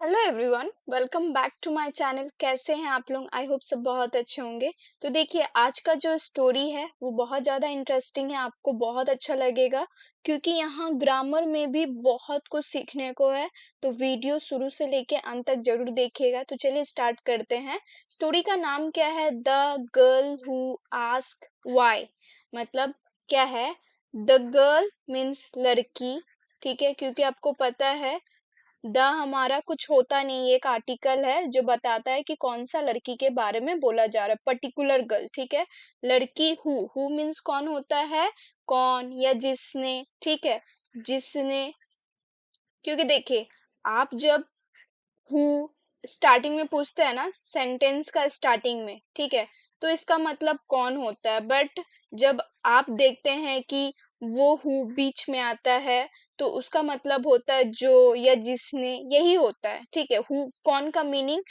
Hello everyone, welcome back to my channel. कैसे हैं आप लोग? आई होप सब बहुत अच्छे होंगे। तो देखिए, आज का जो स्टोरी है वो बहुत ज़्यादा इंटरेस्टिंग है, आपको बहुत अच्छा लगेगा क्योंकि यहाँ ग्रामर में भी बहुत कुछ सीखने को है। तो वीडियो शुरू से लेके अंत तक जरूर देखिएगा। तो चलिए स्टार्ट करते हैं। स्टोरी का नाम क्या है? The girl who ask why. मतलब क्या है? द गर्ल मीन्स लड़की, ठीक है, क्योंकि आपको पता है द हमारा कुछ होता नहीं, एक आर्टिकल है जो बताता है कि कौन सा लड़की के बारे में बोला जा रहा है, पर्टिकुलर गर्ल, ठीक है। लड़की हु मीन्स कौन होता है? कौन या जिसने, ठीक है, जिसने। क्योंकि देखिए, आप जब हु स्टार्टिंग में पूछते हैं ना, सेंटेंस का स्टार्टिंग में, ठीक है, तो इसका मतलब कौन होता है। बट जब आप देखते हैं कि वो हु बीच में आता है तो उसका मतलब होता है जो या जिसने, यही होता है, ठीक है। हु कौन का मीनिंग,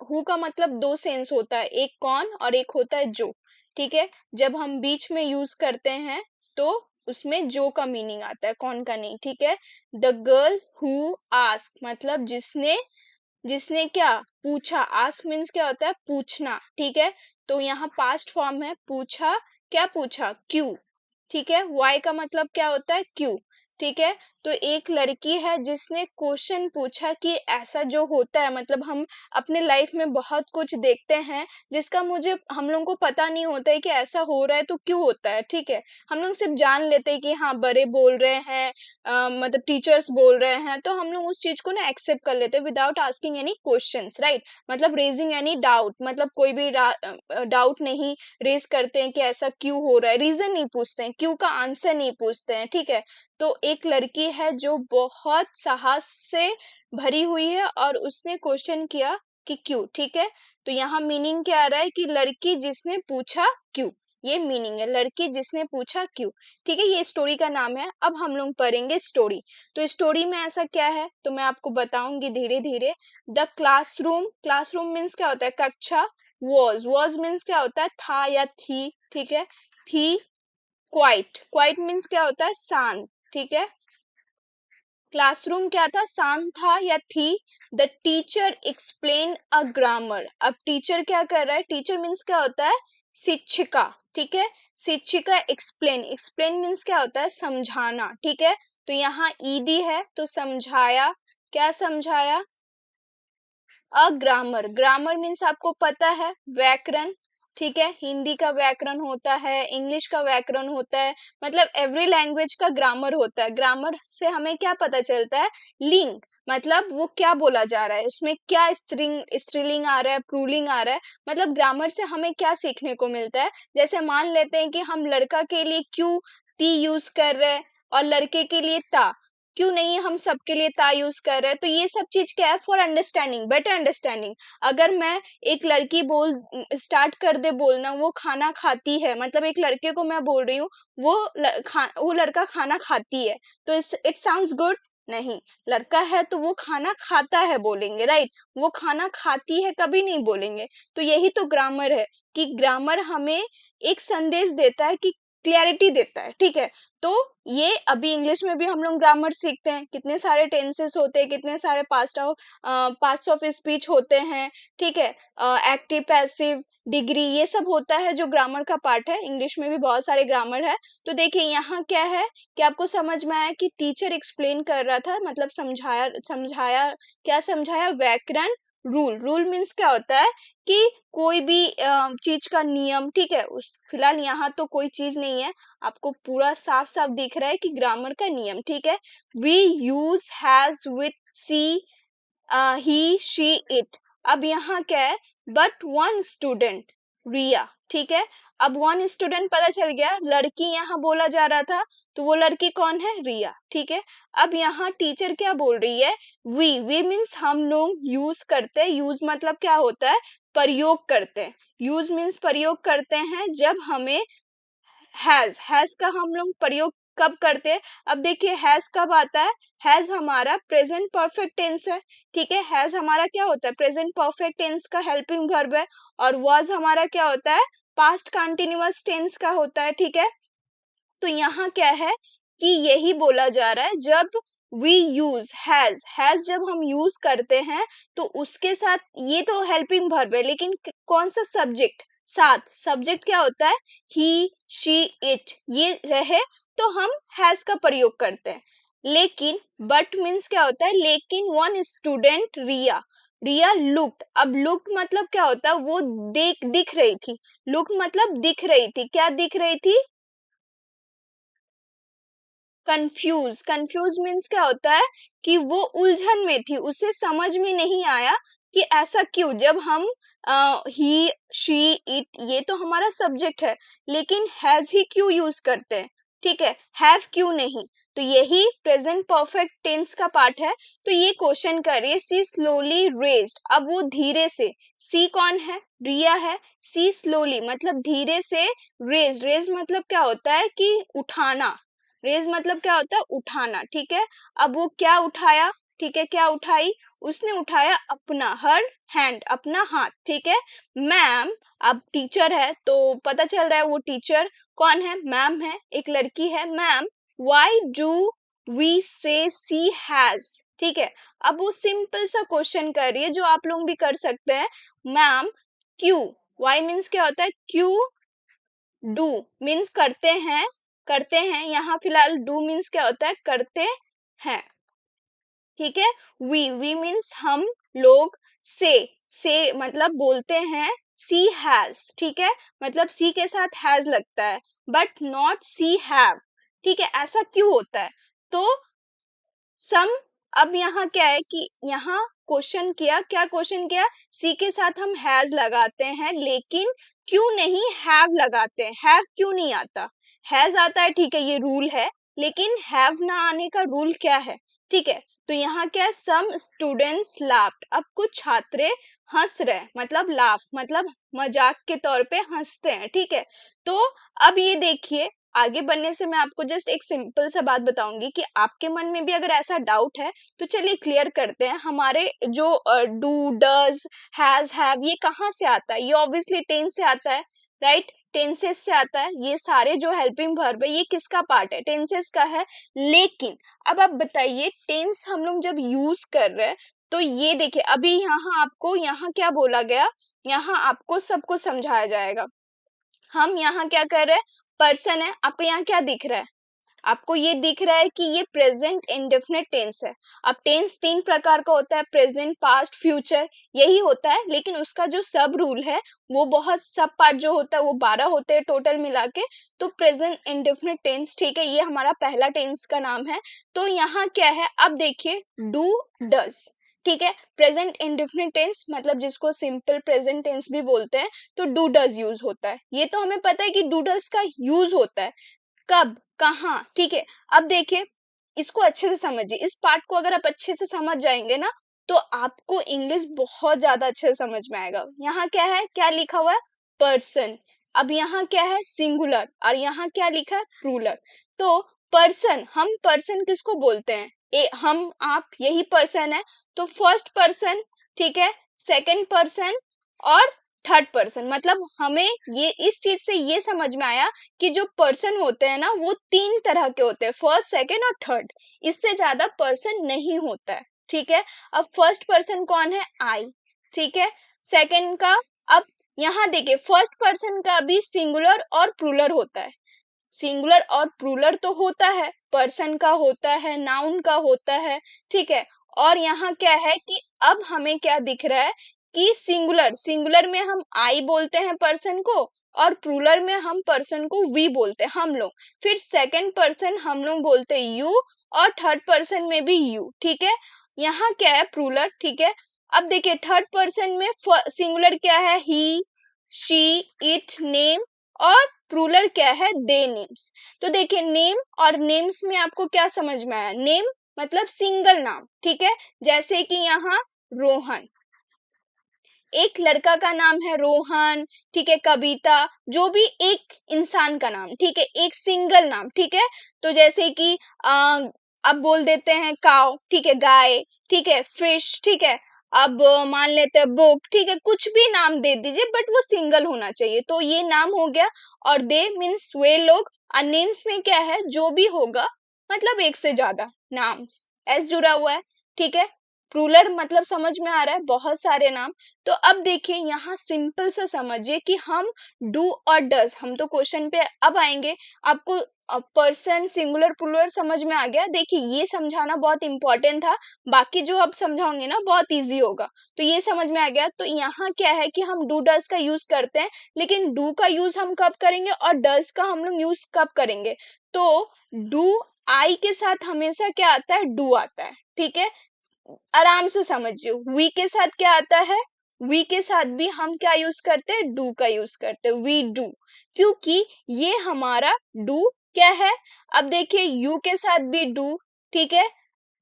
हु का मतलब दो सेंस होता है, एक कौन और एक होता है जो, ठीक है। जब हम बीच में यूज करते हैं तो उसमें जो का मीनिंग आता है, कौन का नहीं, ठीक है। द गर्ल हु आस्क मतलब जिसने, जिसने क्या पूछा। आस्क मीन्स क्या होता है? पूछना, ठीक है। तो यहाँ पास्ट फॉर्म है, पूछा। क्या पूछा? क्यों, ठीक है। वाई का मतलब क्या होता है? क्यों, ठीक है। तो एक लड़की है जिसने क्वेश्चन पूछा कि ऐसा जो होता है, मतलब हम अपने लाइफ में बहुत कुछ देखते हैं जिसका मुझे हम लोगों को पता नहीं होता है कि ऐसा हो रहा है तो क्यों होता है, ठीक है। हम लोग सिर्फ जान लेते हैं कि हाँ बड़े बोल रहे हैं, मतलब टीचर्स बोल रहे हैं, तो हम लोग उस चीज को ना एक्सेप्ट कर लेते हैं without asking any questions, right. मतलब रेजिंग एनी डाउट, मतलब कोई भी डाउट नहीं रेज करते हैं कि ऐसा क्यों हो रहा है, रीजन नहीं पूछते हैं, क्यों का आंसर नहीं पूछते हैं, ठीक है। तो एक लड़की है जो बहुत साहस से भरी हुई है और उसने क्वेश्चन किया कि क्यों, ठीक है। तो यहाँ मीनिंग क्या आ रहा है कि लड़की जिसने पूछा क्यों, ये मीनिंग है, लड़की जिसने पूछा क्यों, ठीक है। ये स्टोरी का नाम है। अब हम लोग पढ़ेंगे स्टोरी। तो स्टोरी में ऐसा क्या है तो मैं आपको बताऊंगी धीरे धीरे। द क्लासरूम, क्लासरूम मीन्स क्या होता है? कक्षा। वॉज मीन्स क्या होता है? था या थी, ठीक है। थी। क्वाइट, क्वाइट मीन्स क्या होता है? शांत, ठीक है। क्लासरूम क्या था? शांत था या थी। The teacher explain a grammar. अब टीचर क्या कर रहा है? टीचर मीन्स क्या होता है? शिक्षिका, ठीक है। शिक्षिका एक्सप्लेन, एक्सप्लेन मीन्स क्या होता है? समझाना, ठीक है। तो यहाँ ईडी है तो समझाया। क्या समझाया? अ ग्रामर, ग्रामर मीन्स आपको पता है व्याकरण, ठीक है। हिंदी का व्याकरण होता है, इंग्लिश का व्याकरण होता है, मतलब एवरी लैंग्वेज का ग्रामर होता है। ग्रामर से हमें क्या पता चलता है? लिंग, मतलब वो क्या बोला जा रहा है, उसमें क्या स्त्रीलिंग आ रहा है, पुल्लिंग आ रहा है, मतलब ग्रामर से हमें क्या सीखने को मिलता है। जैसे मान लेते हैं कि हम लड़का के लिए क्यों ती यूज कर रहे हैं और लड़के के लिए ता, क्यों नहीं हम सबके लिए ता यूज कर रहे हैं। तो ये सब चीज क्या है? For understanding, better understanding. अगर मैं एक लड़की बोल स्टार्ट कर दे बोलना वो खाना खाती है, मतलब एक लड़के को मैं बोल रही हूँ वो लड़का खाना खाती है, तो इट साउंड्स गुड? नहीं। लड़का है तो वो खाना खाता है बोलेंगे, राइट। वो खाना खाती है कभी नहीं बोलेंगे। तो यही तो ग्रामर है कि ग्रामर हमें एक संदेश देता है कि क्लियरिटी देता है, ठीक है। तो ये अभी इंग्लिश में भी हम लोग ग्रामर सीखते हैं, कितने सारे टेंसेस होते हैं, कितने सारे पार्ट्स ऑफ स्पीच होते हैं, ठीक है। एक्टिव, पैसिव, डिग्री, ये सब होता है जो ग्रामर का पार्ट है। इंग्लिश में भी बहुत सारे ग्रामर है। तो देखिए यहाँ क्या है कि आपको समझ में आया कि टीचर एक्सप्लेन कर रहा था, मतलब समझाया, समझाया, क्या समझाया? व्याकरण। रूल, रूल मीन्स क्या होता है कि कोई भी चीज का नियम, ठीक है। उस फिलहाल यहाँ तो कोई चीज नहीं है, आपको पूरा साफ साफ दिख रहा है कि ग्रामर का नियम, ठीक है। We use has with she, he she it. अब यहाँ क्या है? बट वन स्टूडेंट, रिया, ठीक है। अब वन स्टूडेंट पता चल गया, लड़की यहाँ बोला जा रहा था, तो वो लड़की कौन है? रिया, ठीक है। अब यहाँ टीचर क्या बोल रही है? वी मीन्स हम लोग यूज करते हैं। यूज मतलब क्या होता है? प्रयोग करते हैं। यूज मीन्स प्रयोग करते हैं जब हमें हैज का हम लोग प्रयोग कब करते हैं? अब देखिए हैज कब आता है? हैज हमारा प्रेजेंट परफेक्ट टेंस है, ठीक है। हैज हमारा क्या होता है? प्रेजेंट परफेक्ट टेंस का हेल्पिंग वर्ब है। और वाज हमारा क्या होता है? पास्ट कंटिन्यूअस टेंस का होता है, ठीक है। तो यहाँ क्या है कि यही बोला जा रहा है, जब वी यूज हैज जब हम यूज करते हैं तो उसके साथ ये तो हेल्पिंग वर्ब है, लेकिन कौन सा सब्जेक्ट साथ, सब्जेक्ट क्या होता है, ही शी इट, ये रहे तो हम हैज का प्रयोग करते हैं। लेकिन बट मीन्स क्या होता है, लेकिन वन स्टूडेंट रिया, रिया लुक्ड, अब लुक मतलब क्या होता है, वो दिख रही थी, लुक मतलब दिख रही थी, क्या दिख रही थी, कंफ्यूज, कंफ्यूज मीन्स क्या होता है कि वो उलझन में थी, उसे समझ में नहीं आया कि ऐसा क्यों, जब हम ही शी इट ये तो हमारा सब्जेक्ट है, लेकिन हैज ही क्यों यूज करते हैं, ठीक है, हैव क्यों नहीं, तो यही प्रेजेंट परफेक्ट टेंस का पार्ट है। तो ये क्वेश्चन करिए, सी स्लोली रेज्ड, अब वो धीरे से, सी कौन है, रिया है, सी स्लोली मतलब धीरे से, रेज मतलब क्या होता है कि उठाना, रेज मतलब क्या होता है, उठाना, ठीक है। अब वो क्या उठाया, ठीक है, क्या उठाई, उसने उठाया अपना, हर हैंड, अपना हाथ, ठीक है। मैम, अब टीचर है तो पता चल रहा है वो टीचर कौन है, मैम है, एक लड़की है, मैम व्हाई डू वी से सी हैज, ठीक है। अब वो सिंपल सा क्वेश्चन कर रही है जो आप लोग भी कर सकते हैं, मैम क्यों, वाई मीन्स क्या होता है, क्यों, डू मीन्स करते हैं, यहाँ फिलहाल डू मीन्स क्या होता है, करते हैं, ठीक है। वी मीन्स हम लोग, से मतलब बोलते हैं, सी हैज, ठीक है, मतलब सी के साथ हैज लगता है, बट नॉट सी हैव, ठीक है, ऐसा क्यों होता है, तो सम, अब यहाँ क्या है कि यहाँ क्वेश्चन किया, क्या क्वेश्चन किया, सी के साथ हम हैज लगाते हैं, लेकिन क्यों नहीं हैव लगाते हैं, हैव क्यों नहीं आता, हैज आता है, ठीक है, ये रूल है, लेकिन हैव ना आने का रूल क्या है, ठीक है। तो यहाँ क्या है, सम स्टूडेंट्स लाफ्ड, अब कुछ छात्र हंस रहे, मतलब लाफ मतलब मजाक के तौर पे हंसते हैं, ठीक है। तो अब ये देखिए, आगे बढ़ने से मैं आपको जस्ट एक सिंपल सा बात बताऊंगी कि आपके मन में भी अगर ऐसा डाउट है तो चलिए क्लियर करते हैं, हमारे जो डू, डज, हैज, हैव ये कहाँ से आता है, ये ऑब्वियसली टेंस से आता है, राइट, टेंसेस से आता है, ये सारे जो हेल्पिंग वर्ब है ये किसका पार्ट है, टेंसेस का है। लेकिन अब आप बताइए, टेंस हम लोग जब यूज कर रहे हैं तो ये देखिए, अभी यहाँ आपको यहाँ क्या बोला गया, यहाँ आपको सबको समझाया जाएगा, हम यहाँ क्या कर रहे हैं, पर्सन है, आपको यहाँ क्या दिख रहा है, आपको ये दिख रहा है कि ये प्रेजेंट इंडेफिनिट टेंस है। अब टेंस तीन प्रकार का होता है, प्रेजेंट, पास्ट, फ्यूचर, यही होता है, लेकिन उसका जो सब रूल है वो बहुत, सब पार्ट जो होता है वो 12 होते हैं टोटल मिला के। तो प्रेजेंट इंडेफिनिट टेंस, ठीक है, ये हमारा पहला टेंस का नाम है। तो यहाँ क्या है, अब देखिए, डू, डज, ठीक है, प्रेजेंट इंडेफिनिट टेंस मतलब जिसको सिंपल प्रेजेंट टेंस भी बोलते हैं, तो डू डज यूज होता है, ये तो हमें पता है कि डू डज का यूज होता है, कब, कहाँ, ठीक है। अब देखिए, इसको अच्छे से समझिए, इस पार्ट को अगर आप अच्छे से समझ जाएंगे ना तो आपको इंग्लिश बहुत ज्यादा अच्छे से समझ में आएगा। यहाँ क्या है, क्या लिखा हुआ है, पर्सन, अब यहाँ क्या है, सिंगुलर, और यहाँ क्या लिखा है, प्लूरल। तो पर्सन, हम पर्सन किसको बोलते हैं, हम आप यही पर्सन है, तो फर्स्ट पर्सन, ठीक है, सेकंड पर्सन और थर्ड पर्सन, मतलब हमें ये इस चीज से ये समझ में आया कि जो पर्सन होते हैं ना वो तीन तरह के होते हैं, फर्स्ट, सेकंड और थर्ड, इससे ज्यादा पर्सन नहीं होता है, ठीक है। अब फर्स्ट पर्सन कौन है, आई, ठीक है, सेकंड का, अब यहाँ देखिए, फर्स्ट पर्सन का भी सिंगुलर और प्लूरल होता है, सिंगुलर और प्लूरल तो होता है, पर्सन का होता है, नाउन का होता है, ठीक है। और यहाँ क्या है कि अब हमें क्या दिख रहा है कि सिंगुलर, सिंगुलर में हम आई बोलते हैं पर्सन को, और प्लूरल में हम पर्सन को वी बोलते हैं हम लोग, फिर सेकंड पर्सन हम लोग बोलते हैं यू, और थर्ड पर्सन में भी यू, ठीक है। यहाँ क्या है, प्लूरल, ठीक है। अब देखिए, थर्ड पर्सन में सिंगुलर क्या है, ही, शी, इट, नेम, और प्लूरल क्या है, दे, नेम्स। तो देखिए, नेम और नेम्स में आपको क्या समझ में आया, नेम मतलब सिंगल नाम, ठीक है, जैसे कि यहाँ रोहन, एक लड़का का नाम है रोहन, ठीक है, कविता, जो भी एक इंसान का नाम, ठीक है, एक सिंगल नाम, ठीक है। तो जैसे कि अब बोल देते हैं काव, ठीक है, गाय, ठीक है, फिश, ठीक है। अब मान लेते हैं बुक, ठीक है, कुछ भी नाम दे दीजिए बट वो सिंगल होना चाहिए, तो ये नाम हो गया। और दे मीन्स वे लोग, और नेम्स में क्या है, जो भी होगा, मतलब एक से ज्यादा नाम, एस जुड़ा हुआ है, ठीक है। प्लूरल मतलब समझ में आ रहा है, बहुत सारे नाम। तो अब देखिए यहाँ सिंपल सा समझिए कि हम डू और डज, हम तो क्वेश्चन पे अब आएंगे। आपको पर्सन सिंगुलर प्लूरल समझ में आ गया। देखिए ये समझाना बहुत इंपॉर्टेंट था, बाकी जो अब समझाऊंगे ना बहुत इजी होगा। तो ये समझ में आ गया। तो यहाँ क्या है कि हम डू डज का यूज करते हैं, लेकिन डू का यूज हम कब करेंगे और डज का हम लोग यूज कब करेंगे। तो डू आई के साथ हमेशा क्या आता है, डू आता है, ठीक है। आराम से समझिए। वी के साथ क्या आता है, वी के साथ भी हम क्या यूज करते हैं, डू का यूज करते हैं, वी डू, क्योंकि ये हमारा डू क्या है। अब देखिए यू के साथ भी डू, ठीक है,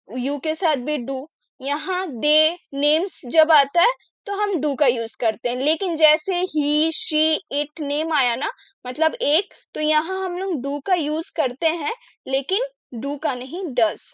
यू के साथ भी डू। यहाँ दे नेम्स जब आता है तो हम डू का यूज करते हैं, लेकिन जैसे ही शी इट नेम आया ना, मतलब एक, तो यहाँ हम लोग डू का यूज करते हैं, लेकिन डू का नहीं, डज।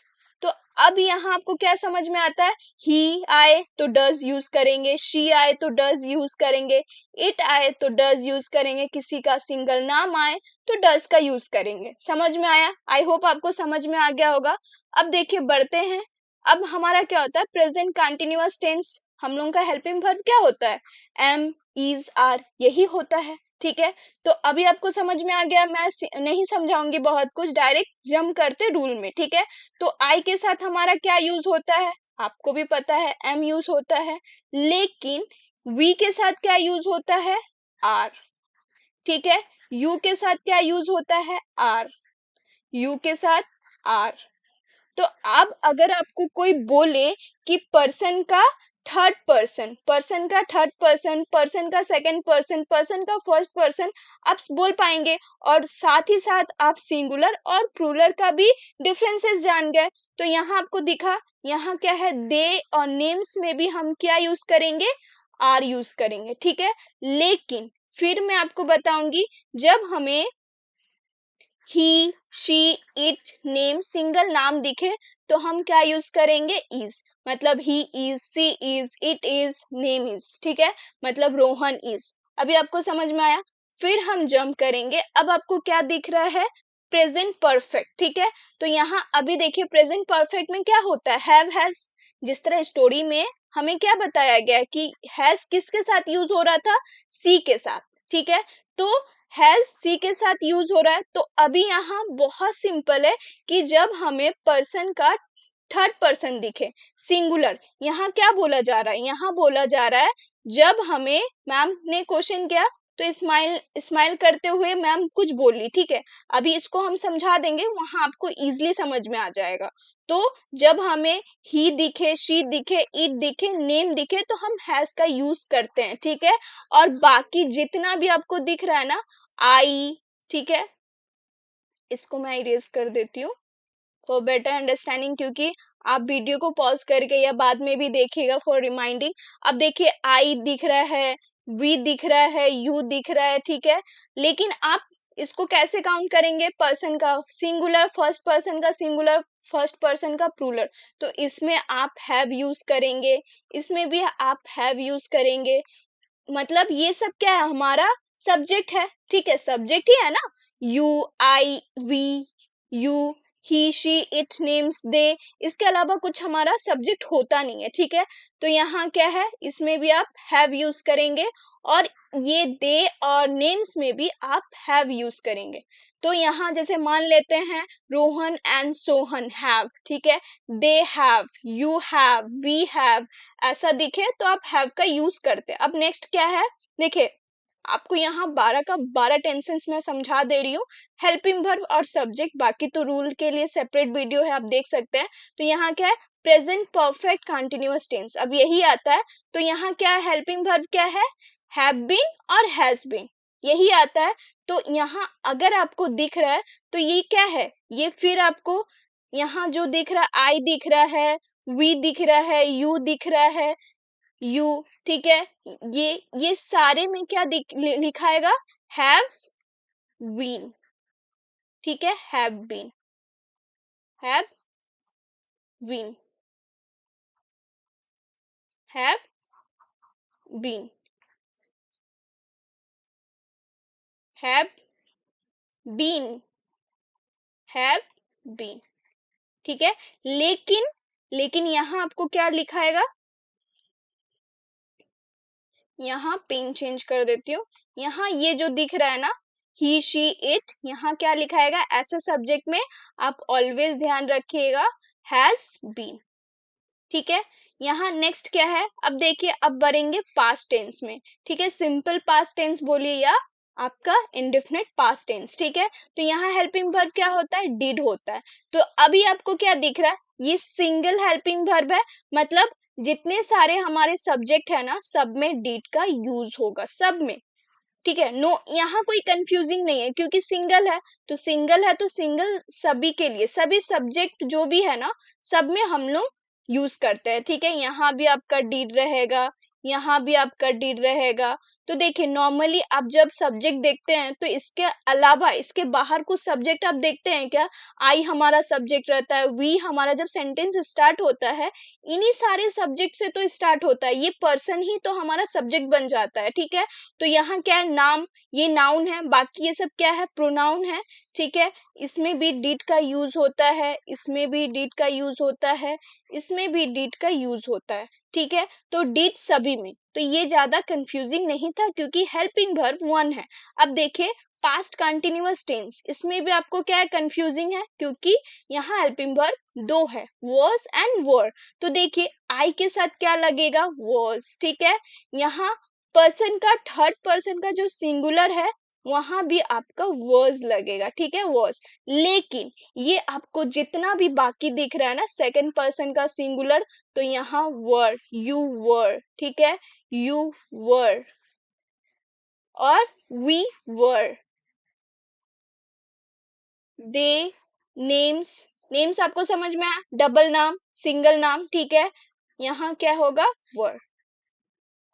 तो अब यहाँ आपको क्या समझ में आता है, ही आए तो डज यूज करेंगे, शी आए तो डज यूज करेंगे, इट आए तो डज यूज करेंगे, किसी का सिंगल नाम आए तो डज का यूज करेंगे। समझ में आया? आई होप आपको समझ में आ गया होगा। अब देखिए बढ़ते हैं। अब हमारा क्या होता है, प्रेजेंट कंटिन्यूअस टेंस। हम लोगों का हेल्पिंग वर्ब क्या होता है, एम, इज, आर, यही होता है, ठीक है। तो अभी आपको समझ में आ गया, मैं नहीं समझाऊंगी बहुत कुछ, डायरेक्ट जंप करते रूल में, ठीक है। तो आई के साथ हमारा क्या यूज होता है, आपको भी पता है, एम यूज होता है, लेकिन वी के साथ क्या यूज होता है, आर, ठीक है। यू के साथ क्या यूज होता है, आर, यू के साथ आर। तो अब अगर आपको कोई बोले कि पर्सन का थर्ड पर्सन, पर्सन का थर्ड पर्सन, पर्सन का सेकंड पर्सन, पर्सन का फर्स्ट पर्सन, आप बोल पाएंगे। और साथ ही साथ आप सिंगुलर और प्लूरल का भी डिफरेंसेस जान गए। तो यहाँ आपको दिखा, यहाँ क्या है, दे और नेम्स में भी हम क्या यूज करेंगे, आर यूज करेंगे, ठीक है। लेकिन फिर मैं आपको बताऊंगी, जब हमें he, she, it name singular नाम दिखे तो हम क्या यूज करेंगे, इज। मतलब he is, she is, it is, name is, ठीक है। मतलब रोहन इज। अभी आपको समझ में आया। फिर हम जंप करेंगे। अब आपको क्या दिख रहा है, प्रेजेंट परफेक्ट, ठीक है। तो यहाँ अभी देखिए प्रेजेंट परफेक्ट में क्या होता है, हैव हैज। जिस तरह स्टोरी में हमें क्या बताया गया कि हैज किसके साथ यूज हो रहा था, सी के साथ, ठीक है। तो हैज सी के साथ यूज हो रहा है। तो अभी यहाँ बहुत सिंपल है कि जब हमें पर्सन का थर्ड पर्सन दिखे, सिंगुलर, यहाँ क्या बोला जा रहा है, यहाँ बोला जा रहा है जब हमें, मैम ने क्वेश्चन किया तो स्माइल स्माइल करते हुए मैम कुछ बोली, ठीक है। अभी इसको हम समझा देंगे, वहां आपको इजिली समझ में आ जाएगा। तो जब हमें ही दिखे, शी दिखे, इट दिखे, नेम दिखे, तो हम हैज का यूज करते हैं, ठीक है। और बाकी जितना भी आपको दिख रहा है ना, आई, ठीक है, इसको मैं इरेज कर देती हूँ फॉर बेटर अंडरस्टैंडिंग, क्योंकि आप वीडियो को पॉज करके या बाद में भी देखिएगा फॉर रिमाइंडिंग। अब देखिए आई दिख रहा है, वी दिख रहा है, यू दिख रहा है, ठीक है। लेकिन आप इसको कैसे काउंट करेंगे, पर्सन का सिंगुलर, फर्स्ट पर्सन का सिंगुलर, फर्स्ट पर्सन का प्लूरल। तो इसमें आप हैव यूज करेंगे, इसमें भी आप हैव यूज करेंगे। मतलब ये सब क्या है, हमारा सब्जेक्ट है, ठीक है, सब्जेक्ट ही है ना। You, I, we, you, he, she, it, names, they, इसके अलावा कुछ हमारा सब्जेक्ट होता नहीं है, ठीक है। तो यहाँ क्या है, इसमें भी आप हैव यूज करेंगे, और ये दे और नेम्स में भी आप हैव यूज करेंगे। तो यहाँ जैसे मान लेते हैं रोहन एंड सोहन हैव, ठीक है, they have, you have, we have, ऐसा दिखे तो आप हैव का यूज करते हैं। अब नेक्स्ट क्या है, देखिए आपको यहाँ 12 का 12 टेंसेस मैं समझा दे रही हूँ, हेल्पिंग वर्ब और सब्जेक्ट। बाकी तो रूल के लिए सेपरेट वीडियो है, आप देख सकते हैं। तो यहाँ क्या है, प्रेजेंट परफेक्ट कंटिन्यूअस टेंस, अब यही आता है। तो यहाँ क्या है, हेल्पिंग वर्ब क्या है, हैव बीन और हैज बीन, यही आता है। तो यहाँ अगर आपको दिख रहा है तो ये क्या है, ये फिर आपको यहाँ जो दिख रहा है, आई दिख रहा है, वी दिख रहा है, यू दिख रहा है, यू, ठीक है, ये सारे में क्या लिखाएगा, हैव बीन, ठीक है, have been, have been, have been, have been, have been, ठीक है। लेकिन लेकिन यहाँ आपको क्या लिखाएगा, यहाँ पेन चेंज कर देती हूँ। यहाँ ये जो दिख रहा है ना, ही शी इट, यहाँ क्या लिखाएगा, ऐसे सब्जेक्ट में आप ऑलवेज ध्यान रखिएगा हैज बीन। ठीक है, यहाँ नेक्स्ट क्या है, अब देखिए, अब बढ़ेंगे पास्ट टेंस में। ठीक है, सिंपल पास्ट टेंस बोलिए या आपका इंडेफिनिट पास्ट टेंस। ठीक है, तो यहाँ हेल्पिंग वर्ब क्या होता है, डिड होता है। तो अभी आपको क्या दिख रहा है, ये सिंगल हेल्पिंग वर्ब है, मतलब जितने सारे हमारे सब्जेक्ट है ना, सब में डिड का यूज होगा, सब में। ठीक है, नो, यहाँ कोई कंफ्यूजिंग नहीं है, क्योंकि सिंगल है तो सिंगल है तो सिंगल सभी के लिए, सभी सब्जेक्ट जो भी है ना, सब में हम लोग यूज करते हैं। ठीक है, यहाँ भी आपका डीड रहेगा, यहाँ भी आपका डीड रहेगा। तो देखिए, नॉर्मली आप जब सब्जेक्ट देखते हैं तो इसके अलावा, इसके बाहर कुछ सब्जेक्ट आप देखते हैं क्या, आई हमारा सब्जेक्ट रहता है, वी हमारा जब सेंटेंस स्टार्ट होता है, इन्हीं सारे सब्जेक्ट से तो स्टार्ट होता है, ये पर्सन ही तो हमारा सब्जेक्ट बन जाता है। ठीक है, तो यहाँ क्या है, नाम, ये नाउन है, बाकी ये सब क्या है, प्रोनाउन है। ठीक है, इसमें भी डिड का यूज होता है, इसमें भी डिड का यूज होता है, इसमें भी डिड का यूज होता है। ठीक है, तो डिड सभी में, तो ये ज्यादा कंफ्यूजिंग नहीं था, क्योंकि हेल्पिंग वर्ब वन है। अब देखिए, पास्ट कंटिन्यूअस टेंस, इसमें भी आपको क्या है, कंफ्यूजिंग है, क्योंकि यहाँ हेल्पिंग वर्ब दो है, was एंड were। तो देखिए, आई के साथ क्या लगेगा, was। ठीक है, यहाँ पर्सन का, थर्ड पर्सन का जो सिंगुलर है, वहां भी आपका was लगेगा। ठीक है, was। लेकिन ये आपको जितना भी बाकी दिख रहा है ना, सेकंड पर्सन का सिंगुलर, तो यहाँ were, you were। ठीक है, you were और we were, they, names, names आपको समझ में आया, डबल नाम, सिंगल नाम। ठीक है, यहाँ क्या होगा, were।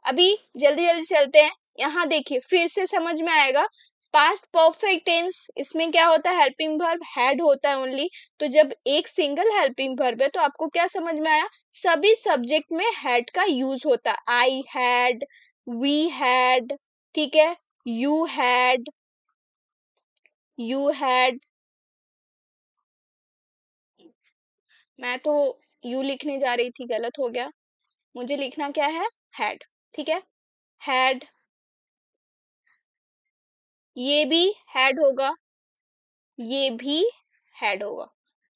अभी जल्दी जल्दी चलते हैं, यहाँ देखिए, फिर से समझ में आएगा। पास्ट परफेक्ट टेंस, इसमें क्या होता है, हेल्पिंग वर्ब हैड होता है ओनली। तो जब एक सिंगल हेल्पिंग वर्ब है, तो आपको क्या समझ में आया, सभी सब्जेक्ट में हैड का यूज होता है, आई हैड, वी हैड। ठीक है, यू हैड, यू हैड, मैं तो यू लिखने जा रही थी, गलत हो गया, मुझे लिखना क्या है, हैड। ठीक है, हैड, ये भी हैड होगा, ये भी हेड होगा।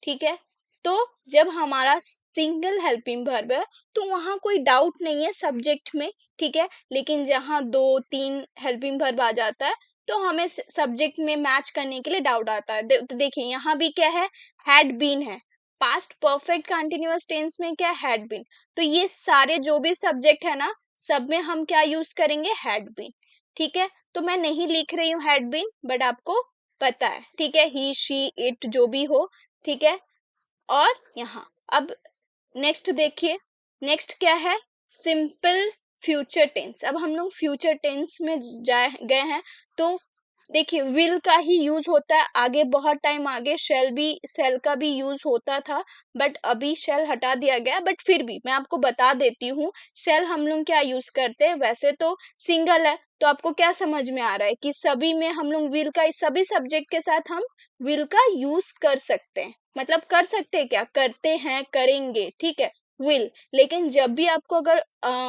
ठीक है, तो जब हमारा सिंगल हेल्पिंग वर्ब है, तो वहां कोई डाउट नहीं है सब्जेक्ट में। ठीक है, लेकिन जहां दो तीन हेल्पिंग वर्ब आ जाता है, तो हमें सब्जेक्ट में मैच करने के लिए डाउट आता है। तो देखिए, यहाँ भी क्या है, हैड बीन है, पास्ट परफेक्ट कंटिन्यूअस टेंस में क्या, हैड बीन। तो ये सारे जो भी सब्जेक्ट है ना, सब में हम क्या यूज करेंगे, हैड बीन। ठीक है, तो मैं नहीं लिख रही हूँ हैड बीन, बट आपको पता है। ठीक है, ही शी इट जो भी हो। ठीक है, और यहाँ अब नेक्स्ट देखिए, नेक्स्ट क्या है, सिंपल फ्यूचर टेंस। अब हम लोग फ्यूचर टेंस में जाए गए हैं, तो देखिए, विल का ही यूज होता है, आगे बहुत टाइम आगे शेल भी, शेल का भी यूज होता था, बट अभी शेल हटा दिया गया। बट फिर भी मैं आपको बता देती हूँ, शेल हम लोग क्या यूज करते हैं, वैसे तो सिंगल है, तो आपको क्या समझ में आ रहा है कि सभी में हम लोग विल का, सभी सब्जेक्ट के साथ हम विल का यूज कर सकते हैं, मतलब कर सकते हैं क्या, करते हैं, करेंगे। ठीक है, विल। लेकिन जब भी आपको अगर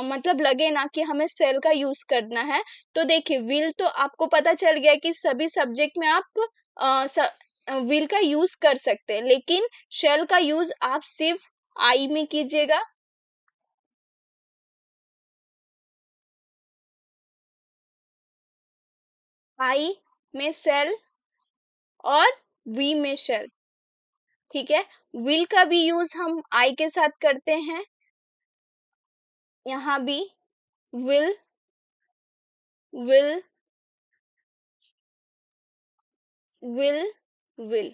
मतलब लगे ना कि हमें सेल का यूज करना है, तो देखिए, विल तो आपको पता चल गया कि सभी सब्जेक्ट में आप विल का यूज कर सकते हैं, लेकिन शेल का यूज आप सिर्फ आई में कीजिएगा। आई में सेल और वी में शेल। ठीक है, विल का भी यूज हम आई के साथ करते हैं, यहाँ भी विल, विल, विल, विल।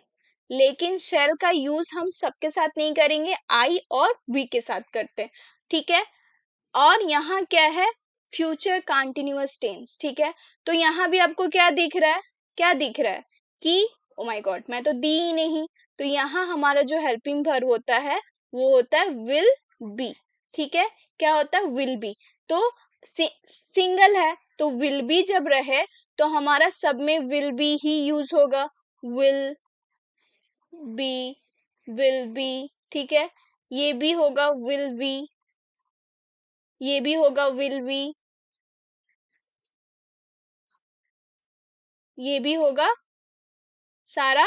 लेकिन शेल का यूज हम सबके साथ नहीं करेंगे, आई और वी के साथ करते हैं। ठीक है, और यहाँ क्या है, फ्यूचर कंटिन्यूअस टेंस। ठीक है, तो यहाँ भी आपको क्या दिख रहा है, क्या दिख रहा है कि, ओ माय गॉड, मैं तो दी ही नहीं। तो यहाँ हमारा जो हेल्पिंग वर्ब होता है, वो होता है विल बी। ठीक है, क्या होता है, विल बी। तो सिंगल है, तो विल बी जब रहे, तो हमारा सब में विल बी ही यूज होगा, विल बी, विल बी। ठीक है, ये भी होगा विल बी, ये भी होगा विल बी, ये भी होगा सारा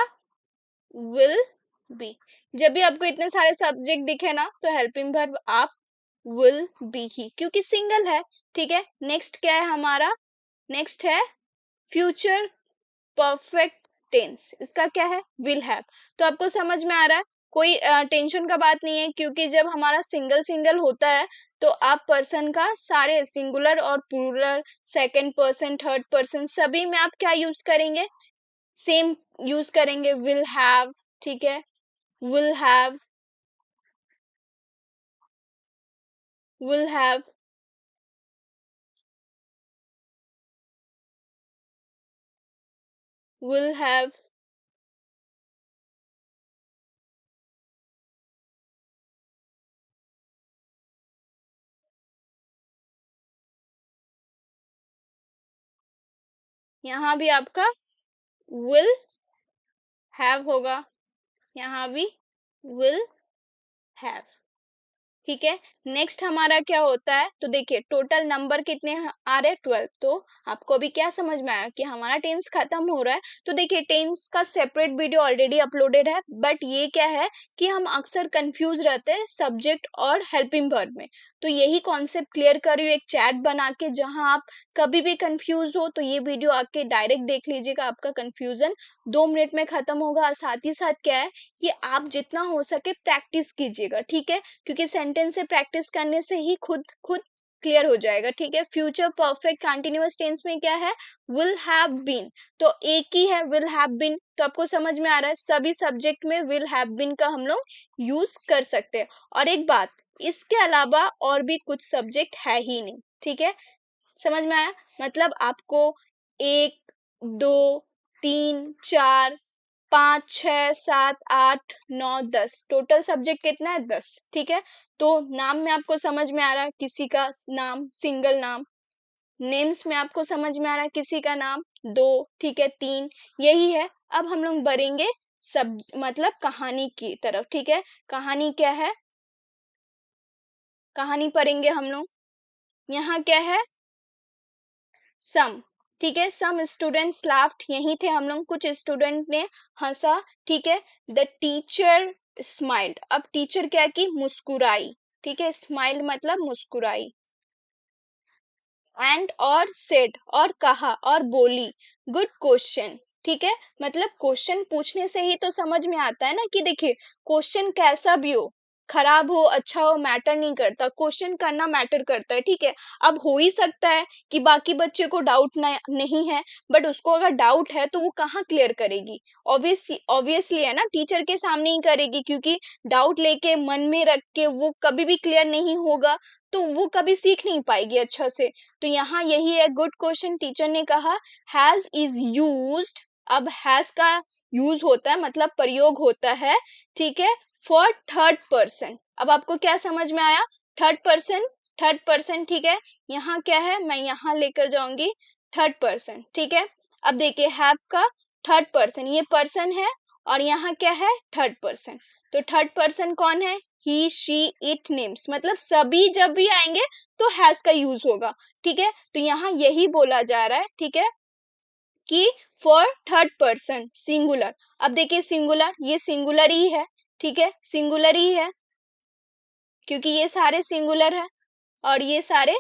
विल बी। जब भी आपको इतने सारे सब्जेक्ट दिखे ना तो हेल्पिंग वर्ब आप विल बी ही, क्योंकि सिंगल है। ठीक है, नेक्स्ट क्या है हमारा, नेक्स्ट है फ्यूचर परफेक्ट टेंस। इसका क्या है, विल हैव। तो आपको समझ में आ रहा है, कोई टेंशन का बात नहीं है, क्योंकि जब हमारा सिंगल सिंगल होता है तो आप पर्सन का सारे सिंगुलर और plural, second person, third person, सभी में आप क्या यूज करेंगे, सेम यूज करेंगे, विल हैव। ठीक है, will have, will have, will have. यहाँ भी आपका विल हैव होगा, यहाँ भी विल हैव। ठीक है, नेक्स्ट हमारा क्या होता है, तो देखिए टोटल नंबर कितने आ रहे हैं, 12। तो आपको अभी क्या समझ में आया कि हमारा टेंस खत्म हो रहा है। तो देखिए टेंस का सेपरेट वीडियो ऑलरेडी अपलोडेड है, बट ये क्या है कि हम अक्सर कंफ्यूज रहते हैं सब्जेक्ट और हेल्पिंग वर्ब में। तो यही कॉन्सेप्ट क्लियर कर रही हूँ एक चैट बना के, जहां आप कभी भी कंफ्यूज हो तो ये वीडियो आके डायरेक्ट देख लीजिएगा, आपका कंफ्यूजन 2 मिनट में खत्म होगा। और साथ ही साथ क्या है कि आप जितना हो सके प्रैक्टिस कीजिएगा। ठीक है, क्योंकि सेंटेंस से प्रैक्टिस करने से ही खुद खुद क्लियर हो जाएगा। ठीक है, फ्यूचर परफेक्ट कंटिन्यूअस टेंस में क्या है, विल हैव बीन। तो एक ही है विल हैव बीन, तो आपको समझ में आ रहा है सभी सब्जेक्ट में विल हैव बीन का हम लोग यूज कर सकते हैं। और एक बात, इसके अलावा और भी कुछ सब्जेक्ट है ही नहीं। ठीक है, समझ में आया, मतलब आपको 1, 2, 3, 4, 5, 6, 7, 8, 9, 10 टोटल सब्जेक्ट कितना है, 10। ठीक है, तो नाम में आपको समझ में आ रहा है किसी का नाम सिंगल नाम, नेम्स में आपको समझ में आ रहा है किसी का नाम 2। ठीक है, 3, यही है। अब हम लोग बढ़ेंगे सब मतलब कहानी की तरफ। ठीक है, कहानी क्या है, कहानी पढ़ेंगे हम लोग। यहाँ क्या है, सम। ठीक है, सम स्टूडेंट्स लाफ्ड, यही थे हम लोग, कुछ स्टूडेंट ने हंसा। ठीक है, द टीचर स्माइल्ड, अब टीचर क्या की, मुस्कुराई। ठीक है, स्माइल मतलब मुस्कुराई। एंड और सेड, और कहा और बोली, गुड क्वेश्चन। ठीक है, मतलब क्वेश्चन पूछने से ही तो समझ में आता है ना कि देखिए क्वेश्चन कैसा भी हो, खराब हो अच्छा हो मैटर नहीं करता, क्वेश्चन करना मैटर करता है। ठीक है, अब हो ही सकता है कि बाकी बच्चे को डाउट नहीं है, बट उसको अगर डाउट है तो वो कहाँ क्लियर करेगी, ऑब्वियसली है ना, टीचर के सामने ही करेगी, क्योंकि डाउट लेके मन में रख के वो कभी भी क्लियर नहीं होगा, तो वो कभी सीख नहीं पाएगी अच्छा से। तो यहाँ यही है, गुड क्वेश्चन। टीचर ने कहा हैज इज यूज्ड, अब हैज का यूज होता है मतलब प्रयोग होता है। ठीक है, फॉर थर्ड पर्सन। अब आपको क्या समझ में आया, थर्ड पर्सन, थर्ड पर्सन। ठीक है, यहाँ क्या है, मैं यहाँ लेकर जाऊंगी थर्ड पर्सन। ठीक है, अब देखिए हैव का थर्ड पर्सन, ये पर्सन है, और यहाँ क्या है, थर्ड पर्सन। तो थर्ड पर्सन कौन है, ही शी इट नेम्स, मतलब सभी जब भी आएंगे तो हैज का यूज होगा। ठीक है, तो यहाँ यही बोला जा रहा है। ठीक है, कि फॉर थर्ड पर्सन सिंगुलर। अब देखिए सिंगुलर, ये सिंगुलर ही है। ठीक है, सिंगुलर ही है, क्योंकि ये सारे सिंगुलर है और ये सारे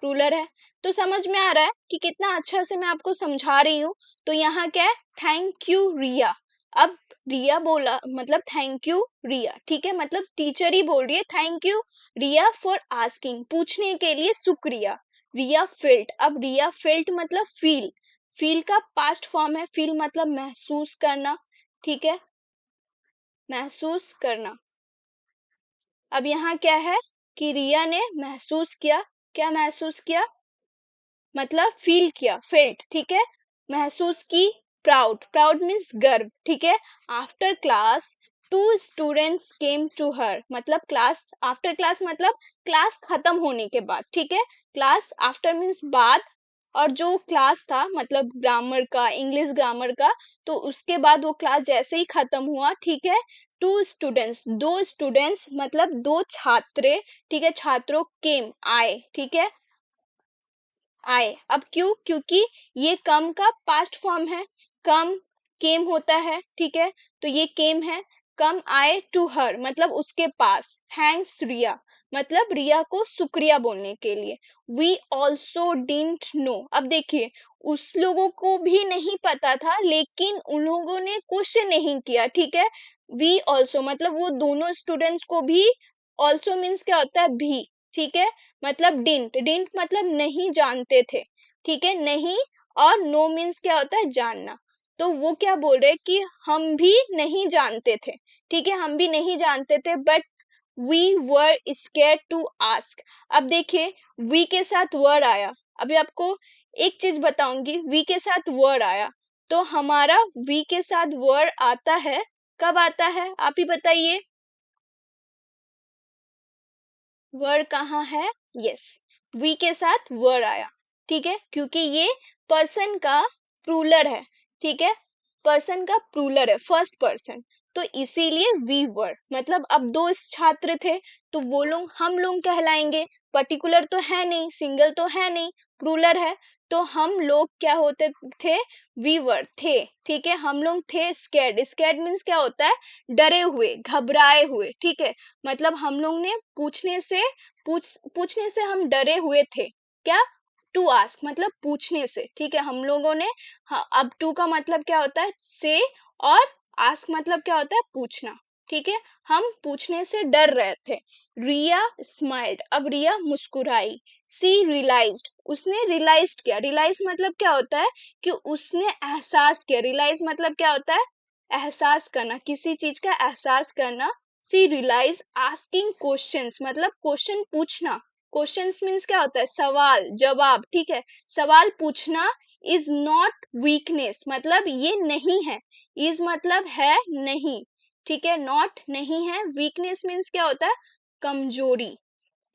प्लूरल है। तो समझ में आ रहा है कि कितना अच्छा से मैं आपको समझा रही हूँ। तो यहाँ क्या है, थैंक यू रिया। अब रिया बोला मतलब थैंक यू रिया। ठीक है, मतलब टीचर ही बोल रही है thank you Riya for asking, पूछने के लिए शुक्रिया। रिया फेल्ट, अब रिया फेल्ट मतलब फील, फील का पास्ट फॉर्म है, फील मतलब महसूस करना। ठीक है, महसूस करना। अब यहाँ क्या है कि रिया ने महसूस किया, क्या महसूस किया, मतलब फील किया, फेल्ट। ठीक है, महसूस की, प्राउड, प्राउड मीन्स गर्व। ठीक है, after class 2 students came to her, मतलब क्लास आफ्टर क्लास मतलब क्लास खत्म होने के बाद। ठीक है, क्लास आफ्टर मीन्स बाद, और जो क्लास था मतलब ग्रामर का, इंग्लिश ग्रामर का, तो उसके बाद वो क्लास जैसे ही खत्म हुआ, ठीक है, दो स्टूडेंट्स मतलब दो छात्रे, ठीक है, छात्रों केम आए, ठीक है, आए। अब क्यों? क्योंकि ये कम का पास्ट फॉर्म है, कम केम होता है, ठीक है, तो ये केम है, कम आए टू हर मतलब उसके पास, थैंक्स रिया मतलब रिया को शुक्रिया बोलने के लिए, वी ऑल्सो डिडंट नो। अब देखिए उस लोगों को भी नहीं पता था लेकिन उन लोगों ने क्वेश्चन नहीं किया, ठीक है, वी ऑल्सो मतलब वो दोनों स्टूडेंट्स को भी, ऑल्सो मीन्स क्या होता है भी, ठीक है, मतलब डिंट, डिंट मतलब नहीं जानते थे, ठीक है, नहीं, और नो मीन्स क्या होता है जानना, तो वो क्या बोल रहे हैं कि हम भी नहीं जानते थे, ठीक है, हम भी नहीं जानते थे, but we were scared to ask. अब देखिए वी के साथ वर आया, अभी आपको एक चीज बताऊंगी, वी के साथ वर आया तो हमारा वी के साथ वर आता है, कब आता है आप ही बताइए, वर कहाँ है, यस, वी के साथ वर आया, ठीक है, क्योंकि ये पर्सन का प्लूरल है, ठीक है, पर्सन का प्लूरल है, फर्स्ट पर्सन, तो इसीलिए वी वर मतलब अब दो छात्र थे तो वो लोग हम लोग कहलाएंगे, पर्टिकुलर तो है नहीं, सिंगल तो है नहीं, प्लूरल है, तो हम लोग क्या होते थे, वी वर थे, ठीक है, हम लोग थे स्कैर्ड, स्कैर्ड मीन्स क्या होता है, डरे हुए, घबराए हुए, ठीक है, मतलब हम लोग ने पूछने से हम डरे हुए थे, क्या, टू आस्क मतलब पूछने से, ठीक है, हम लोगों ने, हाँ, अब टू का मतलब क्या होता है से, और आस्क मतलब क्या होता है पूछना, ठीक है, हम पूछने से डर रहे थे, रिया स्माइल्ड अब रिया मुस्कुराई, सी रियलाइज्ड उसने रियलाइज किया, रियलाइज मतलब क्या होता है कि उसने एहसास किया, रियलाइज मतलब क्या होता है एहसास करना, किसी चीज का एहसास करना, सी रियलाइज आस्किंग क्वेश्चंस मतलब क्वेश्चन पूछना, क्वेश्चंस मीन्स क्या होता है सवाल जवाब, ठीक है, सवाल पूछना, इज नॉट वीकनेस मतलब ये नहीं है, इज मतलब है नहीं, ठीक है, नॉट नहीं है, वीकनेस मीन्स क्या होता है कमजोरी,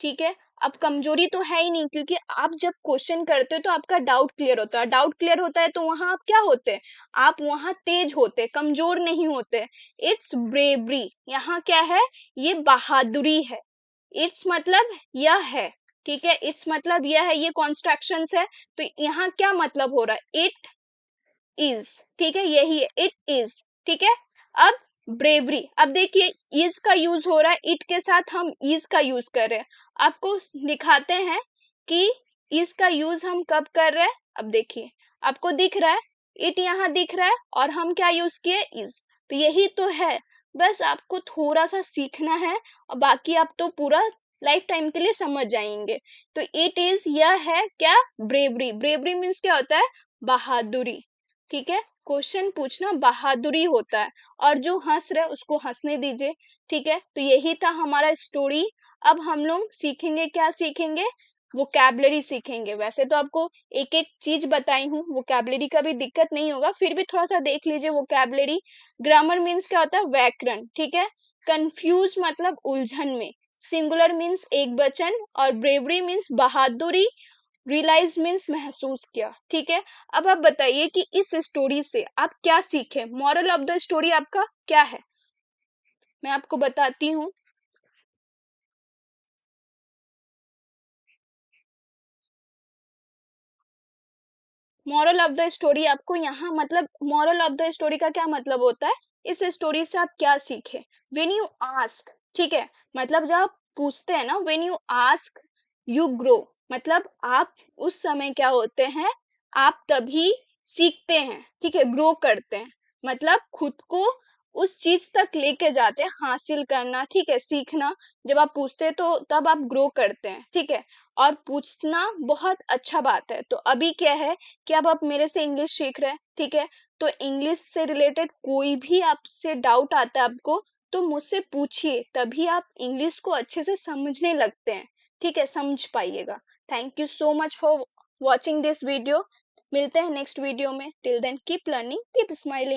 ठीक है, अब कमजोरी तो है ही नहीं क्योंकि आप जब क्वेश्चन करते हो तो आपका डाउट क्लियर होता है, डाउट क्लियर होता है तो वहां आप क्या होते हैं, आप वहां तेज होते, कमजोर नहीं होते, इट्स ब्रेवरी यहाँ क्या है, ये बहादुरी है, इट्स मतलब यह है, ठीक है, इट्स मतलब यह है, ये कॉन्स्ट्रक्शंस है, तो यहाँ क्या मतलब हो रहा है, इट इज, ठीक है, यही है इट इज, ठीक है, अब ब्रेवरी, अब देखिए इज का यूज हो रहा है, इट के साथ हम इज का यूज कर रहे हैं, आपको दिखाते हैं कि इज का यूज हम कब कर रहे हैं, अब देखिए आपको दिख रहा है, इट यहाँ दिख रहा है और हम क्या यूज किए इज, तो यही तो है, बस आपको थोड़ा सा सीखना है और बाकी आप तो पूरा लाइफ टाइम के लिए समझ जाएंगे, तो इट इज यह है क्या, ब्रेवरी, ब्रेवरी मीन्स क्या होता है बहादुरी, ठीक है, क्वेश्चन पूछना बहादुरी होता है, और जो हंस रहे उसको हंसने दीजिए, ठीक है, तो यही था हमारा स्टोरी, अब हम लोग सीखेंगे, क्या सीखेंगे, वोकैबुलरी सीखेंगे, वैसे तो आपको एक एक चीज बताई हूँ, वोकैबुलरी का भी दिक्कत नहीं होगा, फिर भी थोड़ा सा देख लीजिए वोकैबुलरी, ग्रामर मीन्स क्या होता है व्याकरण, ठीक है, कंफ्यूज मतलब उलझन में, सिंगुलर मीन्स एक वचन, और ब्रेवरी मीन्स बहादुरी, रियलाइज मीन्स महसूस किया, ठीक है, अब आप बताइए कि इस स्टोरी से आप क्या सीखे, मॉरल ऑफ द स्टोरी आपका क्या है, मैं आपको बताती हूँ, मॉरल ऑफ द स्टोरी आपको यहाँ मतलब मॉरल ऑफ द स्टोरी का क्या मतलब होता है, इस स्टोरी से आप क्या सीखे, व्हेन यू आस्क, ठीक है, मतलब जब आप पूछते हैं ना, when you ask you grow, मतलब आप उस समय क्या होते हैं, आप तभी सीखते हैं, ठीक है, ग्रो करते हैं, मतलब खुद को उस चीज तक लेके जाते हैं, हासिल करना, ठीक है, सीखना, जब आप पूछते हैं तो तब आप ग्रो करते हैं, ठीक है, और पूछना बहुत अच्छा बात है, तो अभी क्या है कि अब आप मेरे से इंग्लिश सीख रहे हैं, ठीक है, तो इंग्लिश से रिलेटेड कोई भी आपसे डाउट आता है आपको, तो मुझसे पूछिए, तभी आप इंग्लिश को अच्छे से समझने लगते हैं, ठीक है, समझ पाइएगा, thank you so much for watching this video, मिलते हैं नेक्स्ट वीडियो में, till then keep learning keep smiling.